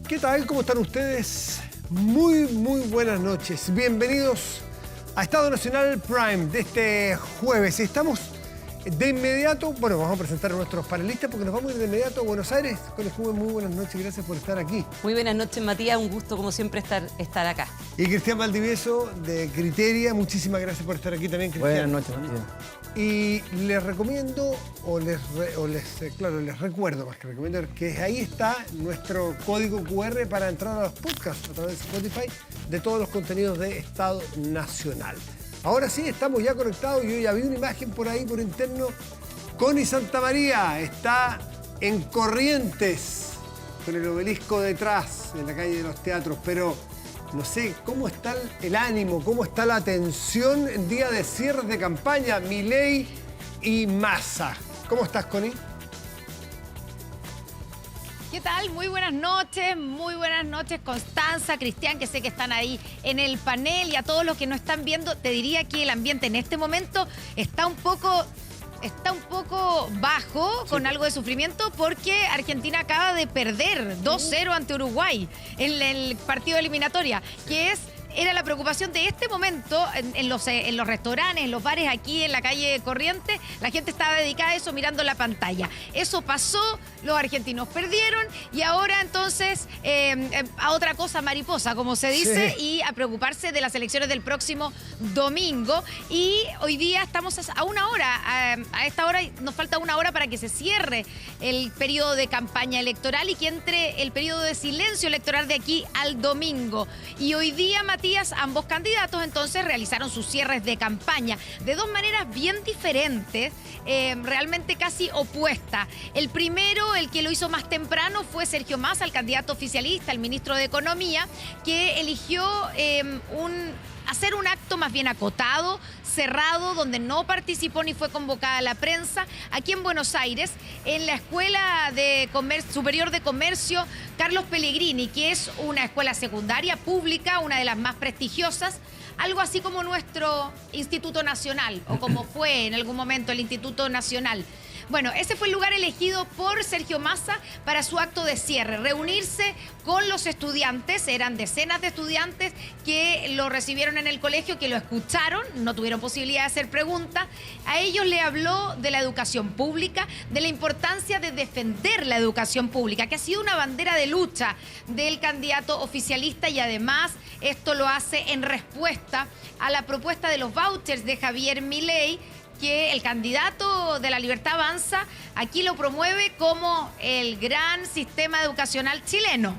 ¿Qué tal? ¿Cómo están ustedes? Muy buenas noches. Bienvenidos a Estado Nacional Prime de este jueves. Estamos de inmediato, bueno, vamos a presentar a nuestros panelistas porque nos vamos a ir de inmediato a Buenos Aires. Con el jueves, muy buenas noches, gracias por estar aquí. Muy buenas noches, Matías, un gusto como siempre estar acá. Y Cristian Valdivieso de Criteria, muchísimas gracias por estar aquí también, Cristian. Buenas noches, Matías. Y les recomiendo, les recuerdo más que recomiendo, que ahí está nuestro código QR para entrar a los podcasts a través de Spotify de todos los contenidos de Estado Nacional. Ahora sí, estamos ya conectados. Yo ya vi una imagen por ahí, por interno. Connie Santamaría está en Corrientes, con el obelisco detrás, en la calle de los Teatros, pero no sé cómo está el ánimo, cómo está la tensión en día de cierre de campaña, Milei y Massa. ¿Cómo estás, Connie? ¿Qué tal? Muy buenas noches, Constanza, Cristian, que sé que están ahí en el panel, y a todos los que nos están viendo. Te diría que el ambiente en este momento está un poco bajo, con algo de sufrimiento, porque Argentina acaba de perder 2-0 ante Uruguay en el partido de eliminatoria, que era la preocupación de este momento en los restaurantes, en los bares aquí en la calle Corrientes. La gente estaba dedicada a eso, mirando la pantalla. Eso pasó, los argentinos perdieron, y ahora entonces a otra cosa mariposa, como se dice, sí, y a preocuparse de las elecciones del próximo domingo. Y hoy día estamos a una hora, a esta hora nos falta una hora para que se cierre el periodo de campaña electoral y que entre el periodo de silencio electoral de aquí al domingo. Y hoy día, Matías, ambos candidatos entonces realizaron sus cierres de campaña de dos maneras bien diferentes, realmente casi opuestas. El primero, el que lo hizo más temprano, fue Sergio Massa, el candidato oficialista, el ministro de Economía, que eligió hacer un acto más bien acotado, cerrado, donde no participó ni fue convocada la prensa, aquí en Buenos Aires, en la Escuela Superior de Comercio Carlos Pellegrini, que es una escuela secundaria pública, una de las más prestigiosas, algo así como nuestro Instituto Nacional, o como fue en algún momento el Instituto Nacional. Bueno, ese fue el lugar elegido por Sergio Massa para su acto de cierre, reunirse con los estudiantes. Eran decenas de estudiantes que lo recibieron en el colegio, que lo escucharon, no tuvieron posibilidad de hacer preguntas. A ellos le habló de la educación pública, de la importancia de defender la educación pública, que ha sido una bandera de lucha del candidato oficialista, y además esto lo hace en respuesta a la propuesta de los vouchers de Javier Milei, que el candidato de La Libertad Avanza aquí lo promueve como el gran sistema educacional chileno.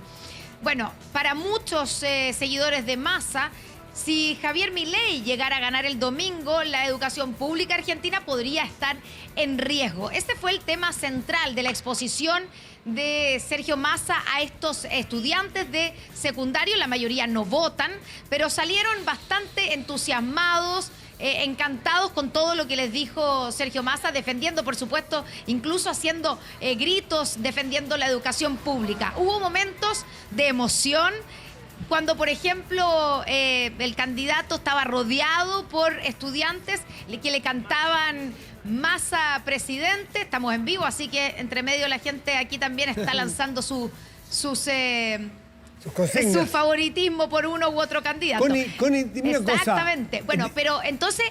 Bueno, para muchos seguidores de Massa, si Javier Milei llegara a ganar el domingo, la educación pública argentina podría estar en riesgo. Este fue el tema central de la exposición de Sergio Massa a estos estudiantes de secundario. La mayoría no votan, pero salieron bastante entusiasmados, encantados con todo lo que les dijo Sergio Massa, defendiendo, por supuesto, incluso haciendo gritos, defendiendo la educación pública. Hubo momentos de emoción cuando, por ejemplo, el candidato estaba rodeado por estudiantes que le cantaban "Massa presidente". Estamos en vivo, así que entre medio la gente aquí también está lanzando su favoritismo por uno u otro candidato. Connie, dime una cosa. Exactamente. Bueno, pero entonces,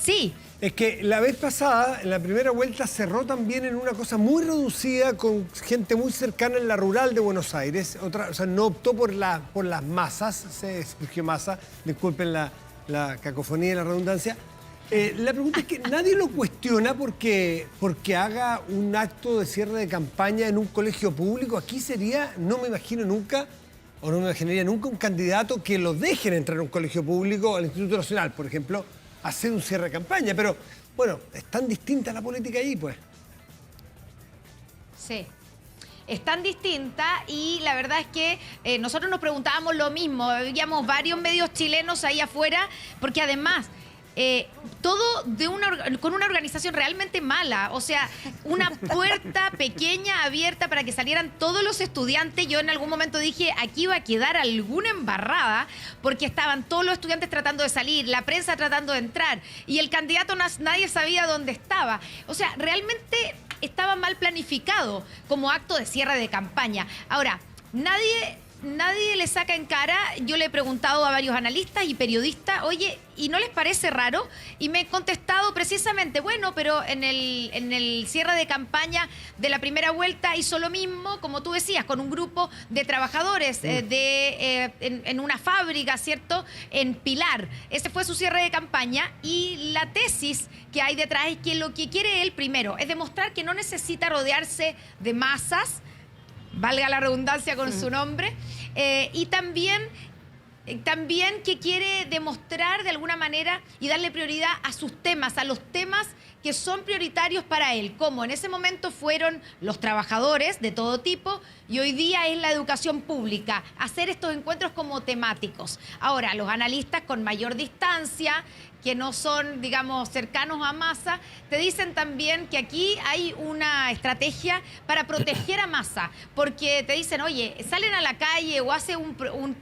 sí. Es que la vez pasada, en la primera vuelta, cerró también en una cosa muy reducida, con gente muy cercana en la rural de Buenos Aires. O sea, no optó por las masas, Sergio Massa, disculpen la cacofonía y la redundancia. La pregunta es que nadie lo cuestiona porque haga un acto de cierre de campaña en un colegio público. Aquí sería, no me imagino nunca, o no me imaginaría nunca, un candidato que lo dejen entrar a un colegio público, al Instituto Nacional, por ejemplo, a hacer un cierre de campaña. Pero, bueno, es tan distinta la política ahí, pues. Sí. Es tan distinta, y la verdad es que nosotros nos preguntábamos lo mismo. Veíamos varios medios chilenos ahí afuera, porque además todo con una organización realmente mala. O sea, una puerta pequeña abierta para que salieran todos los estudiantes. Yo en algún momento dije, aquí va a quedar alguna embarrada, porque estaban todos los estudiantes tratando de salir, la prensa tratando de entrar, y el candidato nadie sabía dónde estaba. O sea, realmente estaba mal planificado como acto de cierre de campaña. Ahora, Nadie le saca en cara. Yo le he preguntado a varios analistas y periodistas, oye, ¿y no les parece raro? Y me he contestado precisamente, bueno, pero en el cierre de campaña de la primera vuelta hizo lo mismo, como tú decías, con un grupo de trabajadores en una fábrica, ¿cierto? En Pilar. Ese fue su cierre de campaña y la tesis que hay detrás es que lo que quiere él primero es demostrar que no necesita rodearse de masas, valga la redundancia con su nombre, y también que quiere demostrar de alguna manera y darle prioridad a sus temas, a los temas que son prioritarios para él, como en ese momento fueron los trabajadores de todo tipo y hoy día es la educación pública, hacer estos encuentros como temáticos. Ahora, los analistas con mayor distancia, que no son, digamos, cercanos a Massa, te dicen también que aquí hay una estrategia para proteger a Massa, porque te dicen, oye, salen a la calle o hace un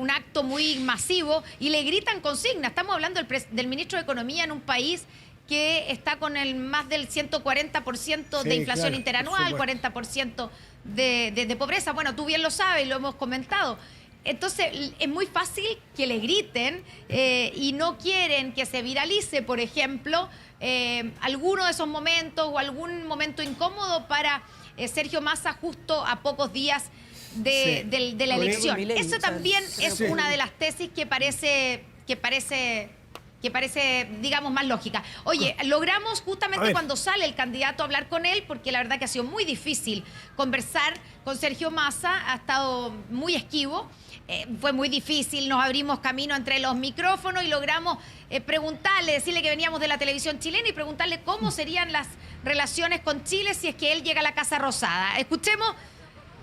acto muy masivo y le gritan consignas. Estamos hablando del ministro de Economía en un país que está con el más del 140% de inflación interanual, 40% de pobreza. Bueno, tú bien lo sabes y lo hemos comentado. Entonces, es muy fácil que le griten y no quieren que se viralice, por ejemplo, alguno de esos momentos o algún momento incómodo para Sergio Massa justo a pocos días de la elección. Eso también es una de las tesis que parece, digamos, más lógica. Oye, logramos justamente cuando sale el candidato a hablar con él, porque la verdad que ha sido muy difícil conversar con Sergio Massa, ha estado muy esquivo. Fue muy difícil, nos abrimos camino entre los micrófonos y logramos preguntarle, decirle que veníamos de la televisión chilena y preguntarle cómo serían las relaciones con Chile si es que él llega a la Casa Rosada. Escuchemos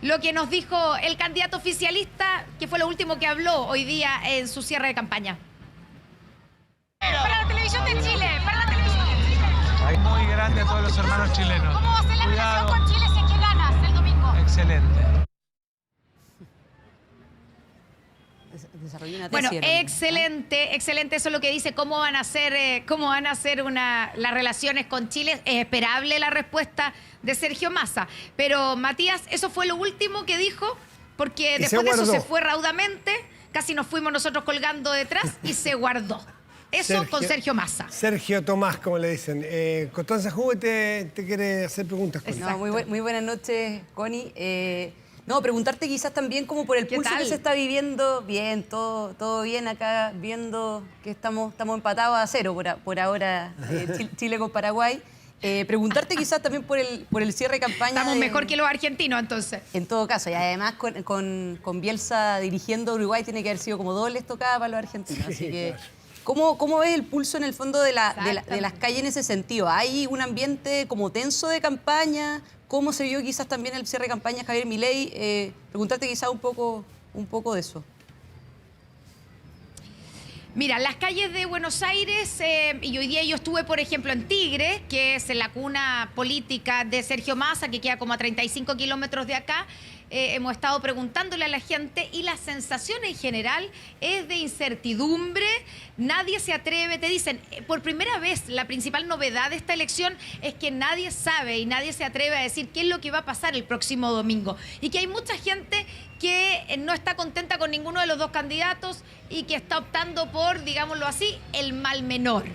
lo que nos dijo el candidato oficialista, que fue lo último que habló hoy día en su cierre de campaña. Para la televisión de Chile, para la televisión de Chile. Muy grande a todos los hermanos chilenos. ¿Cómo va a ser la relación con Chile si es que ganas el domingo? Excelente. Bueno, excelente, excelente. Eso es lo que dice. ¿Cómo van a ser las relaciones con Chile? Es esperable la respuesta de Sergio Massa. Pero, Matías, eso fue lo último que dijo, porque después de eso se fue raudamente, casi nos fuimos nosotros colgando detrás y se guardó. Eso con Sergio Massa. Sergio Tomás, como le dicen. Constanza Juve te quiere hacer preguntas. No, muy buenas noches, Connie. No, preguntarte quizás también como por el pulso que se está viviendo. Bien, todo bien acá, viendo que estamos empatados a 0 por ahora, Chile con Paraguay. Preguntarte quizás también por el cierre de campaña. Estamos mejor que los argentinos, entonces. En todo caso, y además con Bielsa dirigiendo Uruguay tiene que haber sido como doble estocada para los argentinos. Así que, ¿cómo ves el pulso en el fondo de las calles en ese sentido? ¿Hay un ambiente como tenso de campaña? ¿Cómo se vio quizás también el cierre de campaña Javier Milei? Preguntarte quizás un poco de eso. Mira, las calles de Buenos Aires, y hoy día yo estuve, por ejemplo, en Tigre, que es la cuna política de Sergio Massa, que queda como a 35 kilómetros de acá. Hemos estado preguntándole a la gente y la sensación en general es de incertidumbre. Nadie se atreve, te dicen, por primera vez la principal novedad de esta elección es que nadie sabe y nadie se atreve a decir qué es lo que va a pasar el próximo domingo. Y que hay mucha gente que no está contenta con ninguno de los dos candidatos y que está optando por, digámoslo así, el mal menor.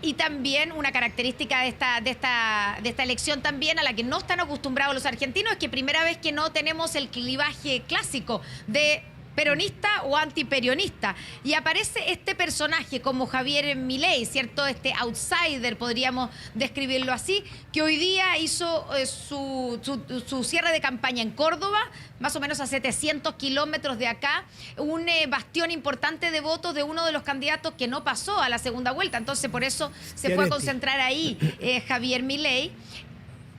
Y también una característica de esta elección también a la que no están acostumbrados los argentinos es que primera vez que no tenemos el clivaje clásico de peronista o antiperonista. Y aparece este personaje como Javier Milei, ¿cierto? Este outsider, podríamos describirlo así, que hoy día hizo su cierre de campaña en Córdoba, más o menos a 700 kilómetros de acá, un bastión importante de votos de uno de los candidatos que no pasó a la segunda vuelta. Entonces, por eso se fue a concentrar ahí Javier Milei.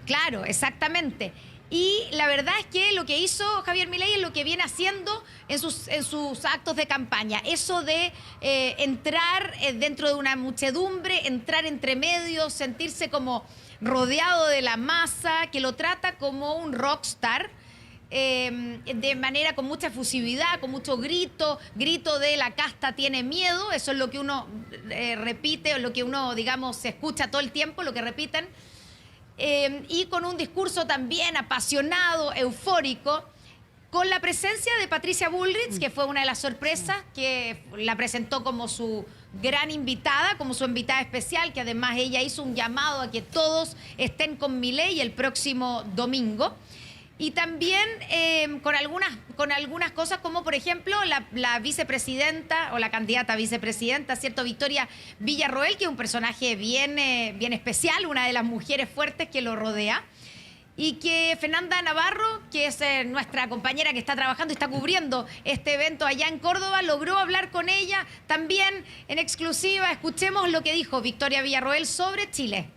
Claro, exactamente. Y la verdad es que lo que hizo Javier Milei es lo que viene haciendo en sus actos de campaña. Eso de entrar dentro de una muchedumbre, entrar entre medios, sentirse como rodeado de la masa, que lo trata como un rockstar, de manera con mucha efusividad, con mucho grito de la casta tiene miedo. Eso es lo que uno repite, o lo que uno, digamos, se escucha todo el tiempo, lo que repiten. y con un discurso también apasionado, eufórico, con la presencia de Patricia Bullrich, que fue una de las sorpresas, que la presentó como su gran invitada, como su invitada especial, que además ella hizo un llamado a que todos estén con Milei el próximo domingo. Y también con algunas cosas, como por ejemplo la vicepresidenta o la candidata a vicepresidenta, ¿cierto? Victoria Villarroel, que es un personaje bien especial, una de las mujeres fuertes que lo rodea. Y que Fernanda Navarro, que es nuestra compañera que está trabajando y está cubriendo este evento allá en Córdoba, logró hablar con ella también en exclusiva. Escuchemos lo que dijo Victoria Villarroel sobre Chile.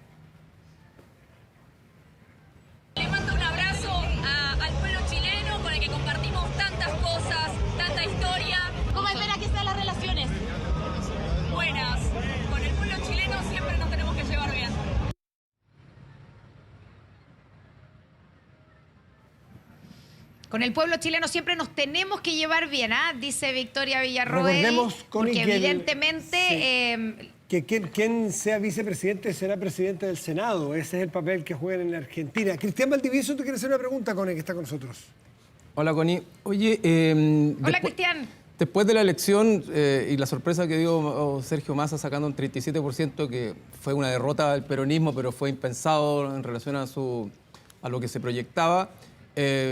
Le mando un abrazo al pueblo chileno con el que compartimos tantas cosas, tanta historia. ¿Cómo espera que sean las relaciones? Buenas. Con el pueblo chileno siempre nos tenemos que llevar bien. Con el pueblo chileno siempre nos tenemos que llevar bien, dice Victoria Villarroel. Recordemos, Connie, porque que evidentemente... que quien sea vicepresidente será presidente del Senado. Ese es el papel que juegan en Argentina. Cristian Valdivieso, ¿tú quieres hacer una pregunta, Connie, que está con nosotros? Hola, Connie. Oye, Hola, Cristian. Después de la elección y la sorpresa que dio Sergio Massa sacando un 37%, que fue una derrota del peronismo, pero fue impensado en relación a lo que se proyectaba,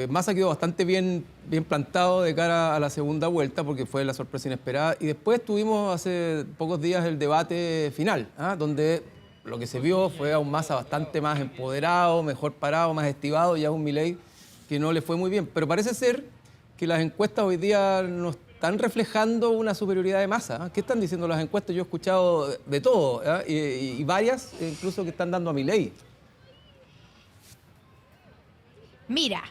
Massa quedó bastante bien plantado de cara a la segunda vuelta, porque fue la sorpresa inesperada. Y después tuvimos hace pocos días el debate final, donde lo que se vio fue a un Massa bastante más empoderado, mejor parado, más estivado, y a un Milei que no le fue muy bien. Pero parece ser que las encuestas hoy día no están reflejando una superioridad de Massa. ¿Qué están diciendo las encuestas? Yo he escuchado de todo, y varias incluso que están dando a Milei. Mira,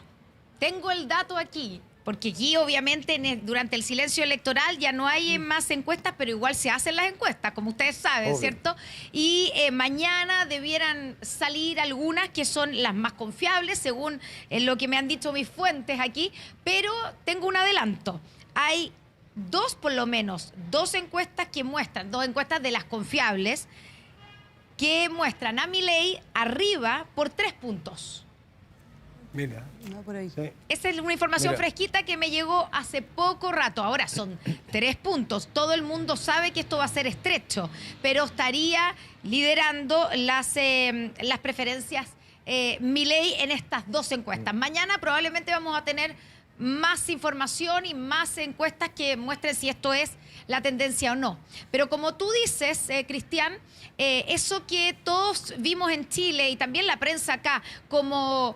tengo el dato aquí, porque aquí obviamente durante el silencio electoral ya no hay más encuestas, pero igual se hacen las encuestas, como ustedes saben, obvio, ¿cierto? Y mañana debieran salir algunas que son las más confiables, según lo que me han dicho mis fuentes aquí, pero tengo un adelanto. Hay por lo menos dos encuestas que muestran, dos encuestas de las confiables, que muestran a Milei arriba por 3 puntos. Mira. No, por ahí. Sí. Esa es una información fresquita que me llegó hace poco rato. Ahora son 3 puntos. Todo el mundo sabe que esto va a ser estrecho, pero estaría liderando las preferencias Milei en estas dos encuestas. Mañana probablemente vamos a tener más información y más encuestas que muestren si esto es la tendencia o no. Pero como tú dices, Cristian, eso que todos vimos en Chile y también la prensa acá como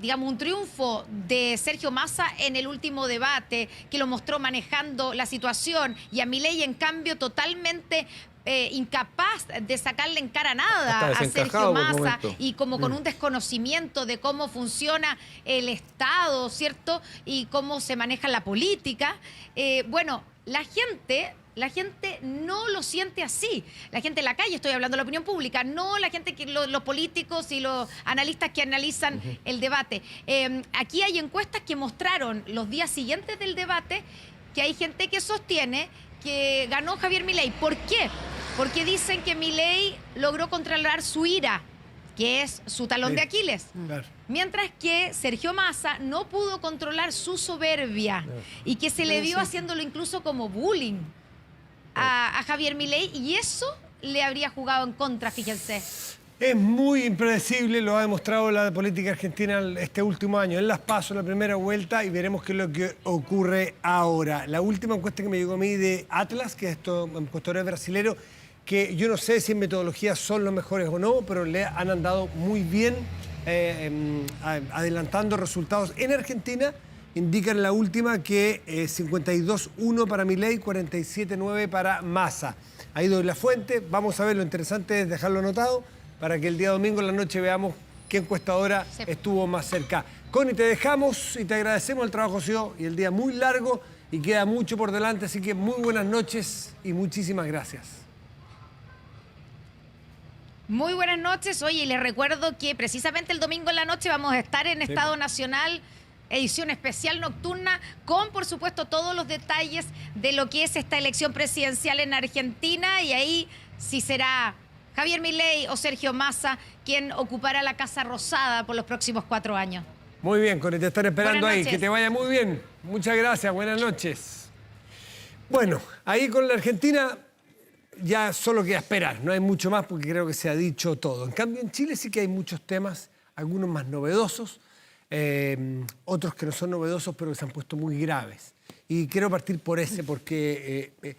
digamos, un triunfo de Sergio Massa en el último debate, que lo mostró manejando la situación, y a Milei, en cambio, totalmente incapaz de sacarle en cara nada a Sergio Massa, y como con un desconocimiento de cómo funciona el Estado, ¿cierto? Y cómo se maneja la política. Bueno, la gente no lo siente así. La gente en la calle, estoy hablando de la opinión pública, no la gente, los políticos y los analistas que analizan el debate. Aquí hay encuestas que mostraron los días siguientes del debate que hay gente que sostiene que ganó Javier Milei. ¿Por qué? Porque dicen que Milei logró controlar su ira, que es su talón de Aquiles. Claro. Mientras que Sergio Massa no pudo controlar su soberbia, y que se le vio haciéndolo incluso como bullying a Javier Milei, y eso le habría jugado en contra, fíjense. Es muy impredecible, lo ha demostrado la política argentina este último año. En las PASO, la primera vuelta, y veremos qué es lo que ocurre ahora. La última encuesta que me llegó a mí de Atlas, que es encuestador brasilero, que yo no sé si en metodología son los mejores o no, pero le han andado muy bien adelantando resultados en Argentina. Indican la última que 52-1 para Milei, 47-9 para Massa. Ahí doy la fuente. Vamos a ver, lo interesante es dejarlo anotado para que el día domingo en la noche veamos qué encuestadora estuvo más cerca. Connie, te dejamos y te agradecemos el trabajo suyo y el día muy largo y queda mucho por delante, así que muy buenas noches y muchísimas gracias. Muy buenas noches. Oye, y les recuerdo que precisamente el domingo en la noche vamos a estar en Estado Nacional, edición especial nocturna, con, por supuesto, todos los detalles de lo que es esta elección presidencial en Argentina, y ahí sí será Javier Milei o Sergio Massa quien ocupará la Casa Rosada por los próximos 4 años. Muy bien, Connie, te estaré esperando Buenas ahí. noches. Que te vaya muy bien. Muchas gracias, buenas noches. Bueno, ahí con la Argentina ya solo queda esperar. No hay mucho más porque creo que se ha dicho todo. En cambio, en Chile sí que hay muchos temas, algunos más novedosos, otros que no son novedosos pero que se han puesto muy graves. Y quiero partir por ese porque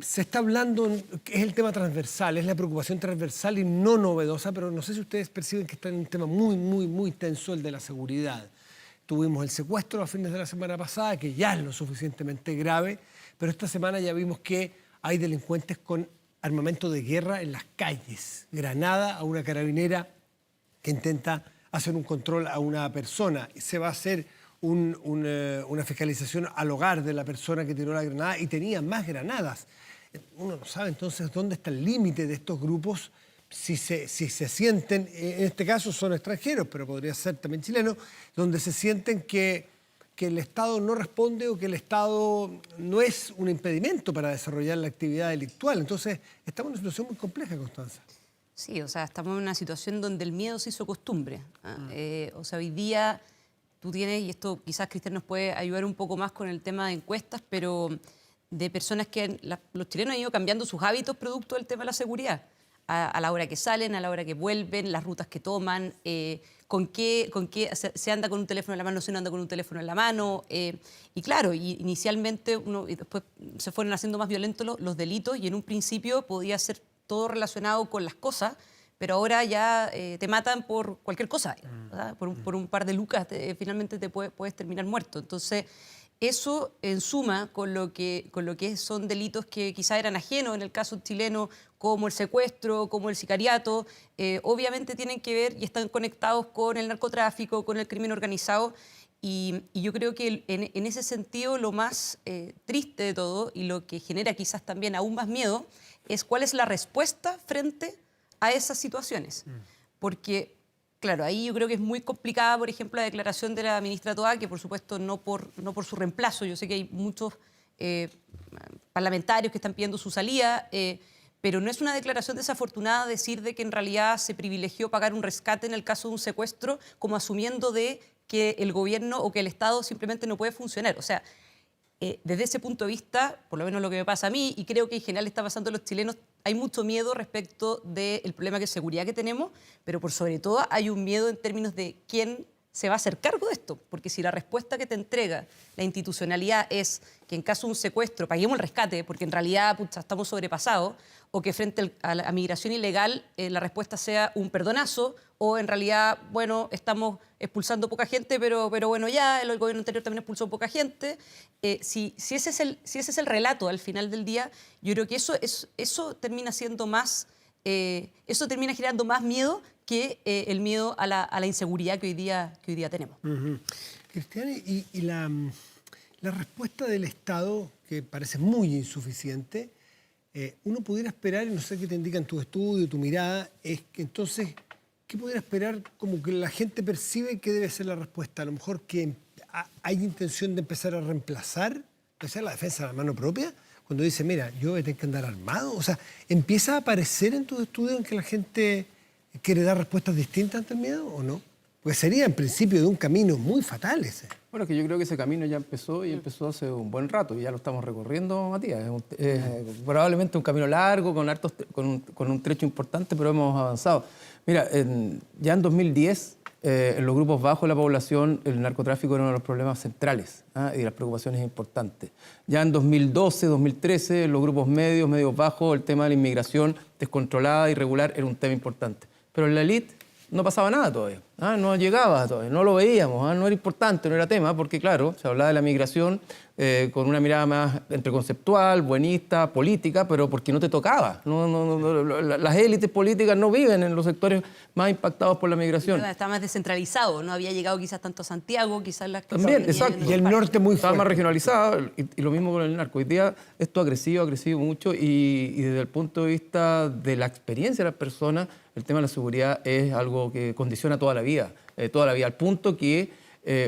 se está hablando, es el tema transversal, es la preocupación transversal y no novedosa, pero no sé si ustedes perciben que está en un tema muy tenso, el de la seguridad. Tuvimos el secuestro a fines de la semana pasada, que ya es lo suficientemente grave, pero esta semana ya vimos que hay delincuentes con armamento de guerra en las calles. Granada a una carabinera que intenta hacer un control a una persona. Se va a hacer una fiscalización al hogar de la persona que tiró la granada y tenía más granadas. Uno no sabe entonces dónde está el límite de estos grupos, si se sienten, en este caso son extranjeros, pero podría ser también chilenos, donde se sienten que el Estado no responde o que el Estado no es un impedimento para desarrollar la actividad delictual. Entonces, estamos en una situación muy compleja, Constanza. Sí, o sea, estamos en una situación donde el miedo se hizo costumbre. O sea, hoy día tú tienes, y esto quizás Cristian nos puede ayudar un poco más con el tema de encuestas, pero de personas que los chilenos han ido cambiando sus hábitos producto del tema de la seguridad. A la hora que salen, a la hora que vuelven, las rutas que toman, con qué se anda con un teléfono en la mano, se no anda con un teléfono en la mano. Y claro, inicialmente y después se fueron haciendo más violentos los delitos y en un principio podía ser todo relacionado con las cosas, pero ahora ya te matan por cualquier cosa, ¿verdad? Por un par de lucas finalmente te puedes terminar muerto. Entonces, eso en suma con lo que son delitos que quizá eran ajenos en el caso chileno, como el secuestro, como el sicariato, obviamente tienen que ver y están conectados con el narcotráfico, con el crimen organizado. Y yo creo que en ese sentido lo más triste de todo y lo que genera quizás también aún más miedo es cuál es la respuesta frente a esas situaciones. Porque, claro, ahí yo creo que es muy complicada, por ejemplo, la declaración de la ministra Toá, que por supuesto no por su reemplazo. Yo sé que hay muchos parlamentarios que están pidiendo su salida, pero no es una declaración desafortunada decir de que en realidad se privilegió pagar un rescate en el caso de un secuestro como asumiendo de que el gobierno o que el Estado simplemente no puede funcionar. O sea, desde ese punto de vista, por lo menos lo que me pasa a mí, y creo que en general está pasando a los chilenos, hay mucho miedo respecto del problema de seguridad que tenemos, pero por sobre todo hay un miedo en términos de quién se va a hacer cargo de esto. Porque si la respuesta que te entrega la institucionalidad es que en caso de un secuestro paguemos el rescate, porque en realidad estamos sobrepasados, o que frente a la migración ilegal la respuesta sea un perdonazo, o en realidad, bueno, estamos expulsando poca gente, pero bueno, ya el gobierno anterior también expulsó poca gente. Si ese es el relato al final del día, yo creo que eso termina siendo más, eso termina generando más miedo que el miedo a la inseguridad que hoy día tenemos. Cristian, y la respuesta del Estado, que parece muy insuficiente, uno pudiera esperar, y no sé qué te indican tu estudio, tu mirada, es que entonces, ¿qué pudiera esperar como que la gente percibe que debe ser la respuesta? A lo mejor que hay intención de empezar a reemplazar, empezar la defensa a la mano propia, cuando dice, mira, yo voy a tener que andar armado. O sea, ¿empieza a aparecer en tus estudios en que la gente quiere dar respuestas distintas ante el miedo o no? Pues sería en principio de un camino muy fatal ese. Bueno, es que yo creo que ese camino ya empezó y empezó hace un buen rato y ya lo estamos recorriendo, Matías. Es probablemente un camino largo, con un trecho importante, pero hemos avanzado. Mira, ya en 2010, en los grupos bajos de la población, el narcotráfico era uno de los problemas centrales y de las preocupaciones importantes. Ya en 2012, 2013, en los grupos medios bajos, el tema de la inmigración descontrolada, irregular, era un tema importante. Pero en la élite no pasaba nada todavía, no llegaba todavía, no lo veíamos, no era importante, no era tema, porque claro, se hablaba de la migración con una mirada más entre conceptual, buenista, política, pero porque no te tocaba. Las élites políticas no viven en los sectores más impactados por la migración. Está más descentralizado, no había llegado quizás tanto a Santiago, quizás las cosas... También, exacto. Y el norte muy fuerte. Estaba más regionalizado y lo mismo con el narco. Hoy día esto ha crecido mucho y desde el punto de vista de la experiencia de las personas, el tema de la seguridad es algo que condiciona toda la vida, al punto que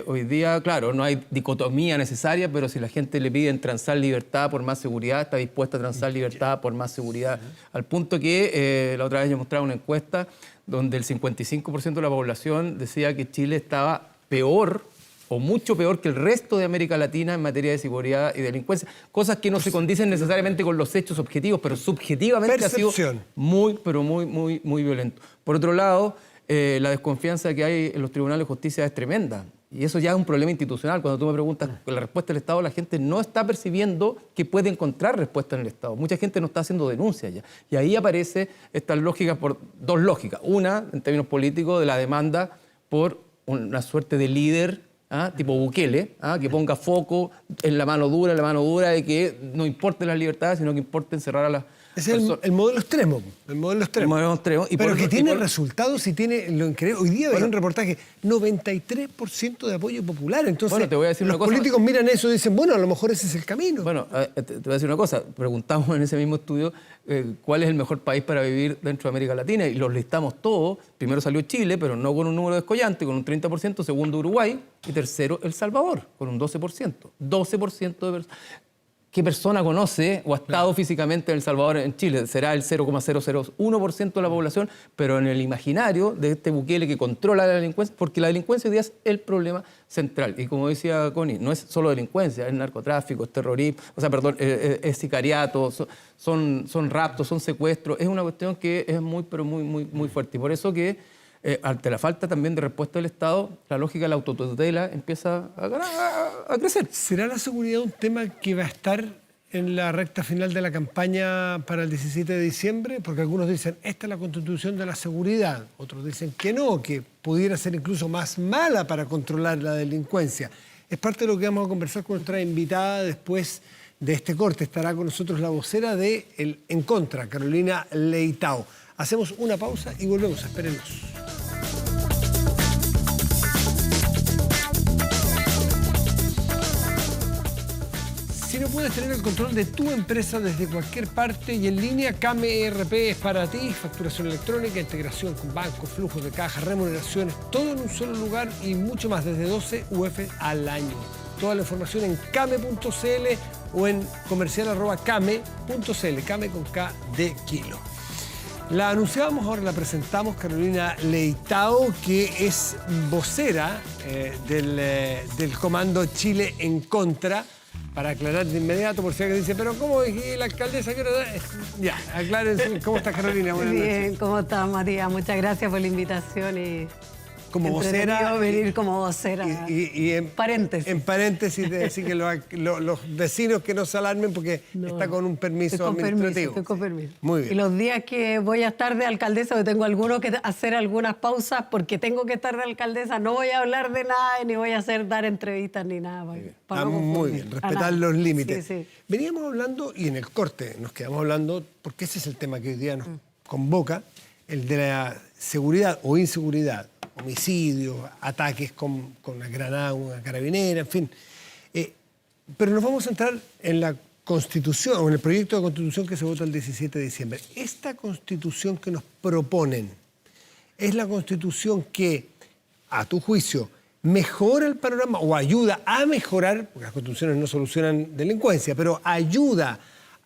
Hoy día, claro, no hay dicotomía necesaria, pero si la gente le pide transar libertad por más seguridad, está dispuesta a transar libertad por más seguridad. Al punto que la otra vez yo mostraba una encuesta donde el 55% de la población decía que Chile estaba peor o mucho peor que el resto de América Latina en materia de seguridad y delincuencia. Cosas que no se condicen necesariamente con los hechos objetivos, pero subjetivamente ha sido muy, pero muy violento. Por otro lado, la desconfianza que hay en los tribunales de justicia es tremenda. Y eso ya es un problema institucional. Cuando tú me preguntas la respuesta del Estado, la gente no está percibiendo que puede encontrar respuesta en el Estado. Mucha gente no está haciendo denuncias ya. Y ahí aparece esta lógica por dos lógicas. Una, en términos políticos, de la demanda por una suerte de líder, tipo Bukele, que ponga foco en la mano dura, de que no importen las libertades, sino que importe encerrar a las es el modelo extremo. El modelo extremo. Pero que tiene resultados y tiene lo increíble. Hoy día veía un reportaje, 93% de apoyo popular. Entonces, te voy a decir los una cosa. Políticos miran eso y dicen, bueno, a lo mejor ese es el camino. Bueno, te voy a decir una cosa. Preguntamos en ese mismo estudio cuál es el mejor país para vivir dentro de América Latina y los listamos todos. Primero salió Chile, pero no con un número descollante, con un 30%. Segundo, Uruguay. Y tercero, El Salvador, con un 12%. 12% de personas. ¿Qué persona conoce o ha estado físicamente en El Salvador, en Chile? Será el 0,001% de la población, pero en el imaginario de este Bukele que controla la delincuencia, porque la delincuencia hoy día es el problema central. Y como decía Connie, no es solo delincuencia, es narcotráfico, es terrorismo, es sicariato, son raptos, son secuestros. Es una cuestión que es muy fuerte. Y por eso que ante la falta también de respuesta del Estado, la lógica de la autotutela empieza a crecer. ¿Será la seguridad un tema que va a estar en la recta final de la campaña para el 17 de diciembre? Porque algunos dicen, esta es la constitución de la seguridad. Otros dicen que no, que pudiera ser incluso más mala para controlar la delincuencia. Es parte de lo que vamos a conversar con nuestra invitada después de este corte. Estará con nosotros la vocera de El En Contra, Carolina Leitao. Hacemos una pausa y volvemos. Espérenos. Si no puedes tener el control de tu empresa desde cualquier parte y en línea, Kame ERP es para ti. Facturación electrónica, integración con bancos, flujos de caja, remuneraciones, todo en un solo lugar y mucho más, desde 12 UF al año. Toda la información en kame.cl o en comercial@kame.cl, Kame con K de kilo. La anunciábamos, ahora la presentamos, Carolina Leitao, que es vocera del Comando Chile en Contra. Para aclarar de inmediato, por si alguien dice, pero ¿cómo? ¿Y la alcaldesa qué hora da? Ya, aclárense. ¿Cómo está Carolina? Buenas noches. Bien, ¿cómo estás, Matías? Muchas gracias por la invitación y como vocera. Venir como vocera. Y en paréntesis. En paréntesis, de decir que los vecinos que no se alarmen porque está con un permiso administrativo. Estoy con permiso. Muy bien. Y los días que voy a estar de alcaldesa, que tengo algunos que hacer algunas pausas porque tengo que estar de alcaldesa, no voy a hablar de nada ni voy a dar entrevistas ni nada. Está muy bien, respetar los límites. Sí. Veníamos hablando, y en el corte nos quedamos hablando, porque ese es el tema que hoy día nos convoca, el de la seguridad o inseguridad. Homicidios, ataques con una granada, una carabinera, en fin. Pero nos vamos a centrar en la Constitución, o en el proyecto de Constitución que se vota el 17 de diciembre. Esta Constitución que nos proponen, ¿es la Constitución que, a tu juicio, mejora el panorama o ayuda a mejorar, porque las constituciones no solucionan delincuencia, pero ayuda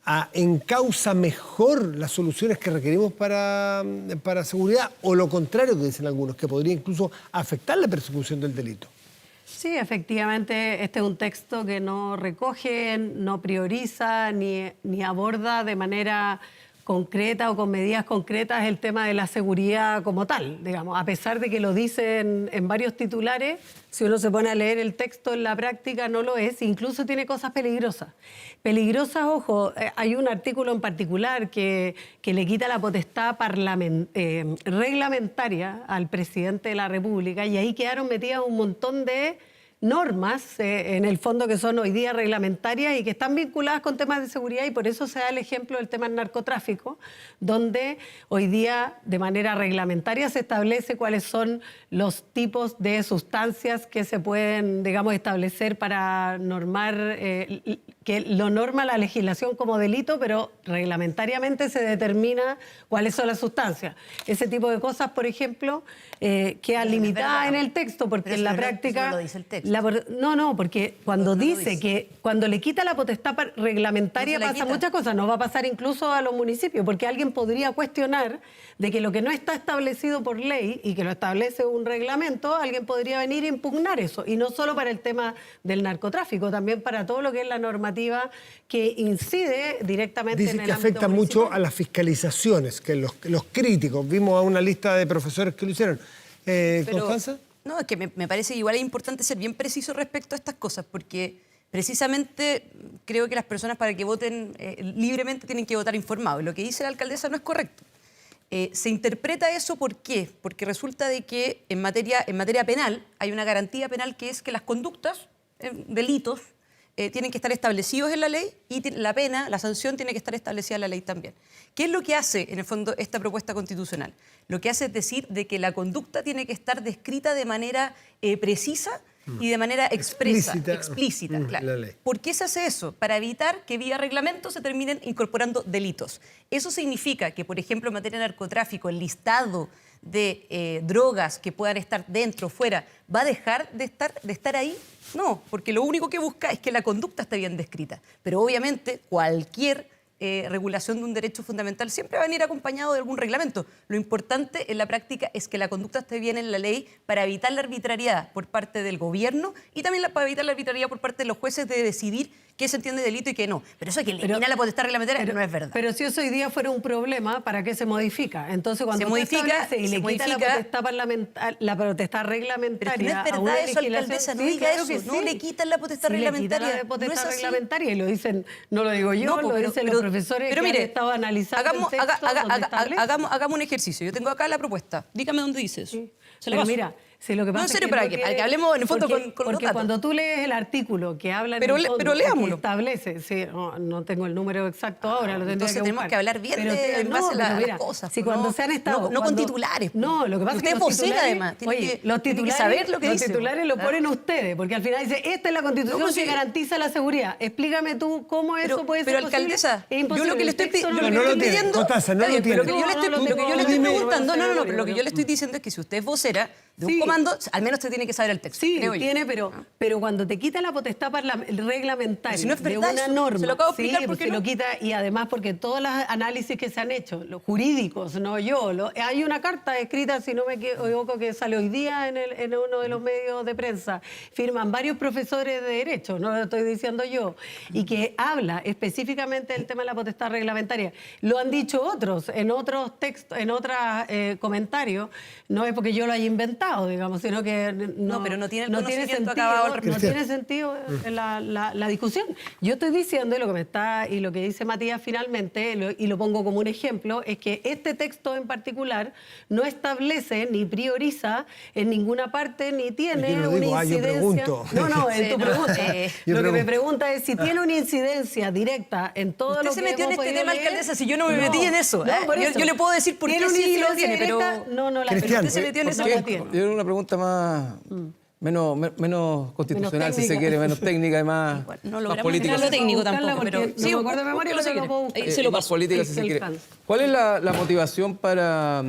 a encausa mejor las soluciones que requerimos para seguridad, o lo contrario que dicen algunos, que podría incluso afectar la persecución del delito? Sí, efectivamente, este es un texto que no recoge, no prioriza ni aborda de manera concreta o con medidas concretas el tema de la seguridad como tal, digamos, a pesar de que lo dicen en varios titulares, si uno se pone a leer el texto en la práctica no lo es, incluso tiene cosas peligrosas. Peligrosas, ojo, hay un artículo en particular que le quita la potestad reglamentaria al presidente de la República y ahí quedaron metidas un montón de normas, en el fondo, que son hoy día reglamentarias y que están vinculadas con temas de seguridad, y por eso se da el ejemplo del tema del narcotráfico, donde hoy día de manera reglamentaria se establece cuáles son los tipos de sustancias que se pueden, digamos, establecer para normar que lo norma la legislación como delito, pero reglamentariamente se determina cuáles son las sustancias. Ese tipo de cosas, por ejemplo, quedan limitadas en el texto, porque en la práctica... Eso no lo dice el texto. No, porque cuando dice que cuando le quita la potestad reglamentaria pasa muchas cosas. No va a pasar incluso a los municipios, porque alguien podría cuestionar de que lo que no está establecido por ley y que lo establece un reglamento, alguien podría venir a impugnar eso. Y no solo para el tema del narcotráfico, también para todo lo que es la normativa que incide directamente Dice en el que ámbito afecta municipal. mucho a las fiscalizaciones, que los críticos, vimos a una lista de profesores que lo hicieron. ¿Constanza? No, es que me parece que igual es importante ser bien preciso respecto a estas cosas, porque precisamente creo que las personas para que voten libremente tienen que votar informados. Lo que dice la alcaldesa no es correcto. Se interpreta eso, ¿por qué? Porque resulta de que en materia penal hay una garantía penal que es que las conductas, delitos, tienen que estar establecidos en la ley y la pena, la sanción tiene que estar establecida en la ley también. ¿Qué es lo que hace, en el fondo, esta propuesta constitucional? Lo que hace es decir de que la conducta tiene que estar descrita de manera precisa y de manera explícita, claro. La ley. ¿Por qué se hace eso? Para evitar que vía reglamento se terminen incorporando delitos. Eso significa que, por ejemplo, en materia de narcotráfico, el listado de drogas que puedan estar dentro o fuera, ¿va a dejar de estar ahí? No, porque lo único que busca es que la conducta esté bien descrita. Pero obviamente cualquier regulación de un derecho fundamental siempre va a venir acompañado de algún reglamento. Lo importante en la práctica es que la conducta esté bien en la ley para evitar la arbitrariedad por parte del gobierno y también para evitar la arbitrariedad por parte de los jueces de decidir qué se entiende delito y qué no. Pero eso de que elimina la potestad reglamentaria no es verdad. Pero si eso hoy día fuera un problema, ¿para qué se modifica? Entonces, cuando se modifica y le quita la potestad reglamentaria pero no es verdad eso, alcaldesa, no diga eso. No le quitan la potestad reglamentaria. Le quitan la potestad no es reglamentaria y lo dicen, no lo digo yo, lo dicen los profesores que han estado analizando el texto donde establece. hagamos un ejercicio. Yo tengo acá la propuesta. Dígame dónde dice eso. Sí. Se lo Pero paso. mira, si lo que pasa no, en serio, es que para que hablemos en el fondo con porque los cuando tú lees el artículo que habla en pero, el fondo, pero leámoslo. que establece, sí, no tengo el número exacto ahora, lo tendría entonces que tenemos buscar. que hablar bien pero en base a las cosas. Si cuando se han estado... No con titulares. No, lo que pasa es que usted es vocera, además. Oye, los titulares, saber lo que los dice. titulares lo ponen ustedes, porque al final dice, esta es la Constitución que garantiza la seguridad. Explícame tú cómo eso puede ser posible. Pero, alcaldesa, es imposible. yo lo que le estoy pidiendo... no lo tiene. Constanza, no lo tiene. Lo que yo le estoy preguntando... pero lo que yo le estoy diciendo es que si usted es vocera de un comando, al menos usted tiene que saber el texto. Sí, tiene, pero cuando te quita la potestad reglamentaria si no es de verdad, una eso, norma, se lo acabo de explicar sí, porque se no. lo quita, y además porque todos los análisis que se han hecho, los jurídicos, no yo, hay una carta escrita, si no me equivoco, que sale hoy día en uno de los medios de prensa, firman varios profesores de Derecho, no lo estoy diciendo yo, y que habla específicamente del tema de la potestad reglamentaria. Lo han dicho otros, en otros textos, en otros comentarios, no es porque yo lo haya inventado, digamos, sino que No, pero no tiene el conocimiento sentido, acabado al respecto. no tiene sentido la discusión. Yo estoy diciendo, y lo que dice Matías finalmente, y lo pongo como un ejemplo, es que este texto en particular no establece ni prioriza en ninguna parte, ni tiene yo no una digo, yo incidencia. pregunto. No, en tu pregunta. Lo que me pregunta es si tiene una incidencia directa en todo Usted lo se que metió en hemos este podido tema, leer. alcaldesa, si yo no me metí en eso. por eso. Yo le puedo decir por qué ¿Tiene una sí lo incidencia tiene, pero... directa? No, la Cristian, usted se metió en no ese la punto. tiene. Yo tengo una pregunta más... Menos constitucional, si se quiere, menos técnica y más, no más logramos política. llegar a lo técnico Buscarla tampoco, pero... porque no me acuerdo de memoria, búsquelo si pero lo puedo quiere. buscar. Se lo más paso. política, si Sí, se el quiere. fans. ¿Cuál es la motivación para